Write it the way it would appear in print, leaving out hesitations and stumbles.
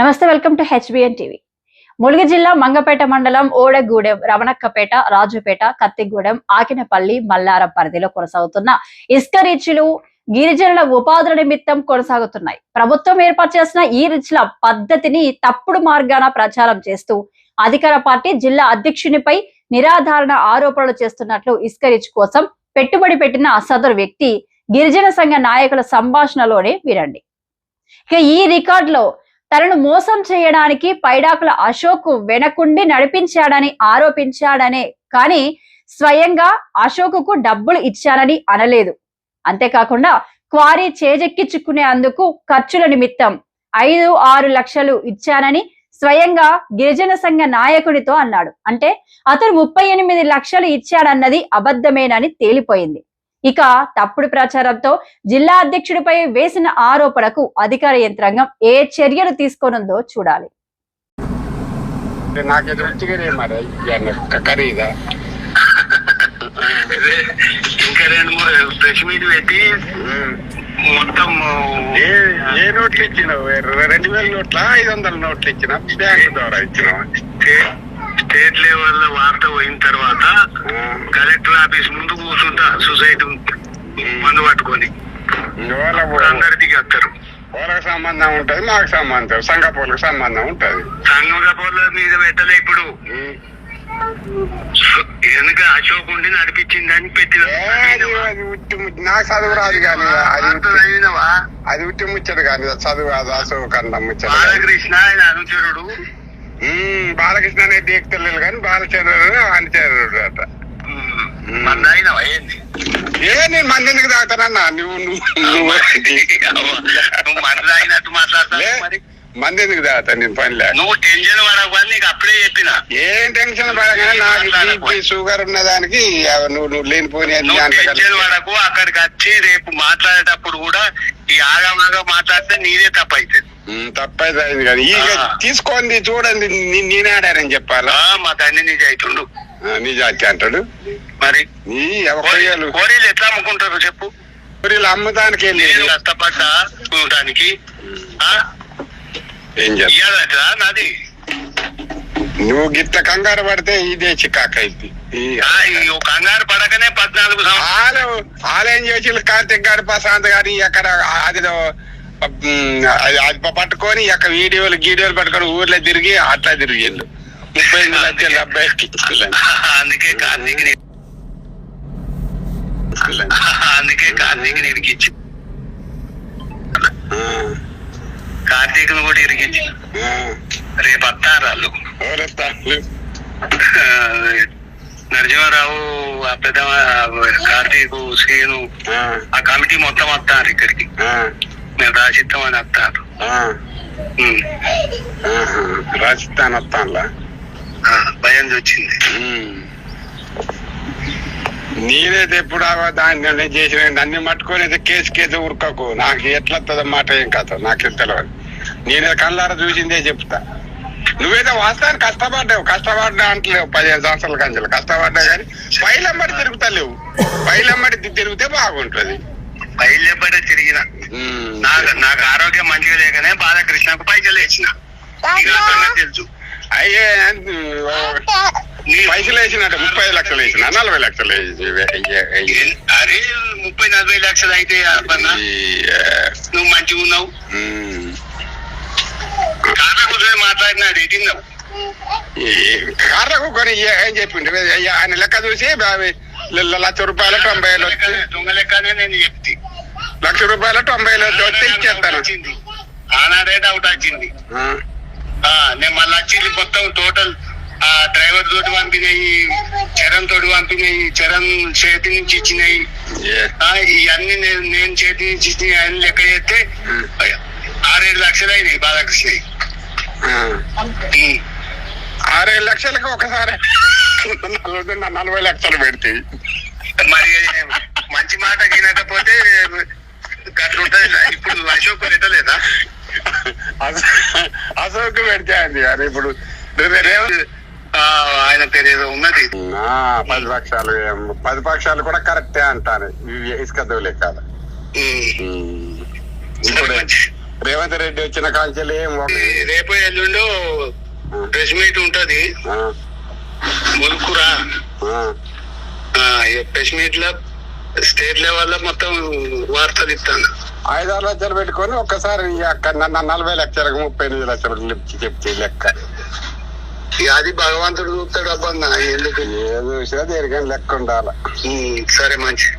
నమస్తే, welcome to HBN TV. Mulugu జిల్లా మంగపేట మండలం ఓడగూడెం, రమణక్కపేట, రాజుపేట, కత్తిగూడెం, ఆకినపల్లి, మల్లారం పరిధిలో కొనసాగుతున్న ఇసుక రీచ్లు గిరిజనుల ఉపాధి నిమిత్తం కొనసాగుతున్నాయి. ప్రభుత్వం ఏర్పాటు చేసిన ఈ రీచ్ల పద్ధతిని తప్పుడు మార్గాన ప్రచారం చేస్తూ అధికార పార్టీ జిల్లా అధ్యక్షునిపై నిరాధారణ ఆరోపణలు చేస్తున్నట్లు ఇసుక రీచ్ కోసం పెట్టుబడి పెట్టిన సదరు వ్యక్తి గిరిజన సంఘ నాయకుల సంభాషణలోనే వినండి. ఇక ఈ రికార్డులో తనను మోసం చేయడానికి పైడాకుల అశోక్ వెనకుండి నడిపించాడని ఆరోపించాడనే కానీ స్వయంగా అశోకుకు డబ్బులు ఇచ్చానని అనలేదు. అంతేకాకుండా క్వారీ చేజెక్కించుకునే అందుకు ఖర్చుల నిమిత్తం 5-6 లక్షలు ఇచ్చానని స్వయంగా గిరిజన సంఘ నాయకుడితో అన్నాడు. అంటే అతను 38 లక్షలు ఇచ్చాడన్నది అబద్ధమేనని తేలిపోయింది. ఇక తప్పుడు ప్రచారంతో జిల్లా అధ్యక్షుడిపై వేసిన ఆరోపణకు అధికార యంత్రాంగం ఏ చర్యలు తీసుకోనుందో చూడాలి. ఇంకా 2-3 ప్రెస్ మీట్ పెట్టి మొత్తం ఏ నోట్లు ఇచ్చినావు? 2000 నోట్ల 500 నోట్లు ఇచ్చిన బ్యాంకు ద్వారా ఇచ్చినావు. స్టేట్ లెవెల్ వార్త పోయిన తర్వాత కలెక్టర్ ఆఫీస్ ముందు కూర్చుంటా సొసైటీ మందు పట్టుకొని అందరికి వస్తారు. వాళ్ళకి సంబంధం ఉంటది, మాకు సంబంధం, సంఘపోలకు సంబంధం ఉంటది. సంఘపోల మీద పెట్టలే ఇప్పుడు ఎందుకు అశోక్ ఉండి నడిపించిందని పెట్టిన నాకు చదువు రాదు కానీ అది ఉట్టి ముచ్చడు కానీ చదువు కాదు. అశోక్ అన్న ముచ్చడు. బాలకృష్ణ ఆయన అనుచరుడు. బాలకృష్ణ అనేది దేక్తలేదు కానీ బాలచంద్రుడు అనుచరుడు అట. ఏ నేను మంది ఎందుకు తాగుతానన్నా? నువ్వు మంది తాగినట్టు మాట్లాడతా. మంది ఎందుకు తాగుతా? నేను పనిలే. నువ్వు టెన్షన్ పడకపోతే నీకు అప్పుడే చెప్పిన. ఏం టెన్షన్ పడగానే నాకు షుగర్ ఉన్నదానికి నువ్వు లేనిపోయి టెన్షన్ పడకు. అక్కడికి వచ్చి రేపు మాట్లాడేటప్పుడు కూడా ఈ ఆగమాగా మాట్లాడితే నీదే తప్పు అవుతుంది. తప్పైతే అయింది కానీ ఇక తీసుకోండి చూడండి. నేనే ఆడానని చెప్పాలా? మాకు అన్ని నిజ అవుతుండు. నిజాతి అంటాడు. మరి కోరీలు ఎట్లా అమ్ముకుంటారు చెప్పు? కోరీలు అమ్మటానికి కష్టపడ్డా చూడటానికి ఏం చేస్తా నాది. నువ్వు గిట్ల కంగారు పడితే ఇదే చికాకైంది. కంగారు పడకనే 14 సంవత్సరాలు ఆలయం చేసి కార్తీక్ గారి ప్రశాంత్ గారి ఎక్కడ అది పట్టుకొని ఎక్కడ వీడియోలు పట్టుకొని ఊర్లో తిరిగి అట్లా తిరిగిండు. 35 లక్షల అబ్బాయికి అందుకే ఇరికించి కార్తీక్ ను కూడా ఇరికించి రేపు వస్తారు నరసింహారావు, ఆ పెద్ద కార్తీక్, శ్రీను, ఆ కమిటీ మొత్తం వస్తారు ఇక్కడికి. నేను రాసిస్తామని వస్తారు. రాసిస్తాను వస్తానులా భయం వచ్చింది. నేనైతే ఎప్పుడు దాన్ని చేసిన అన్ని మట్టుకొని అయితే కేసు ఉరకకు. నాకు ఎట్లా మాట ఏం కథ నాకేం తెలియదు. నేనే కళ్ళారా చూసిందే చెప్తా. నువ్వైతే వాస్తవానికి కష్టపడ్డా అంటలేవు. 15 సంవత్సరాల కంచెలు కష్టపడ్డా కానీ పైలమ్మడి తిరుగుతలేవు. పైలమ్మడి తిరిగితే బాగుంటది. పైలెబ్బడే తిరిగిన నాకు ఆరోగ్యం మంచిగా లేకనే బాలకృష్ణకు పైసలు వేసిన తెలుసు. అయ్యే పైసలు వేసినట్టు 30 లక్షలు వేసిన 40 లక్షలు అరే 30-40 లక్షలు అయితే నువ్వు మంచిగా ఉన్నావు. కార్ల కూర్చొని మాట్లాడినాడు ఎటిన్నావు. కార్లకు కొని ఏం చెప్పిండు ఆయన లెక్క చూసి 1,00,000 రూపాయలు 90 దొంగ లెక్కనే నేను చెప్తే 1,00,000 రూపాయలు 90 వస్తే ఇచ్చేస్తాను. ఆనాడే డౌట్ వచ్చింది. నేను మళ్ళీ వచ్చింది మొత్తం టోటల్ డ్రైవర్ తోటి పంపినాయి, చరణ్ తోటి పంపినాయి, చరణ్ చేతి నుంచి ఇచ్చినాయి. ఇవన్నీ నేను చేతి నుంచి ఇచ్చినాయి. అన్ని లెక్క చేస్తే 6-7 లక్షలు అయినాయి బాలకృష్ణ. 6-7 లక్షలకు ఒకసారి 40 లక్షలు పెడితే మరి మంచి మాట వినకపోతే గట్లుంటది. ఇప్పుడు అశోక్ పెట్టలేదా? అశోక్ పెడితే అండి అని ఇప్పుడు ఆయన పేరు ఏదో ఉన్నది. 10 పక్షాలు కూడా కరెక్టే అంటాను. ఇసుక దోలే కాదు. రేవంత్ రెడ్డి వచ్చిన కాంచెలు రేపు ఎల్లుండో ప్రెస్ మీట్ ఉంటది ములుకురా. ప్రెస్ మీట్ లో స్టేట్ లెవెల్ లో మొత్తం వార్తలు ఇస్తాను. 5-6 లక్షలు పెట్టుకొని ఒక్కసారి 40 లక్షలకు 38 లక్షలకు చెప్తే లెక్క. అది భగవంతుడు చూస్తాడు అబ్బా, ఎందుకు ఏదో విషయం దేనికైనా లెక్క ఉండాలి. సరే మంచి.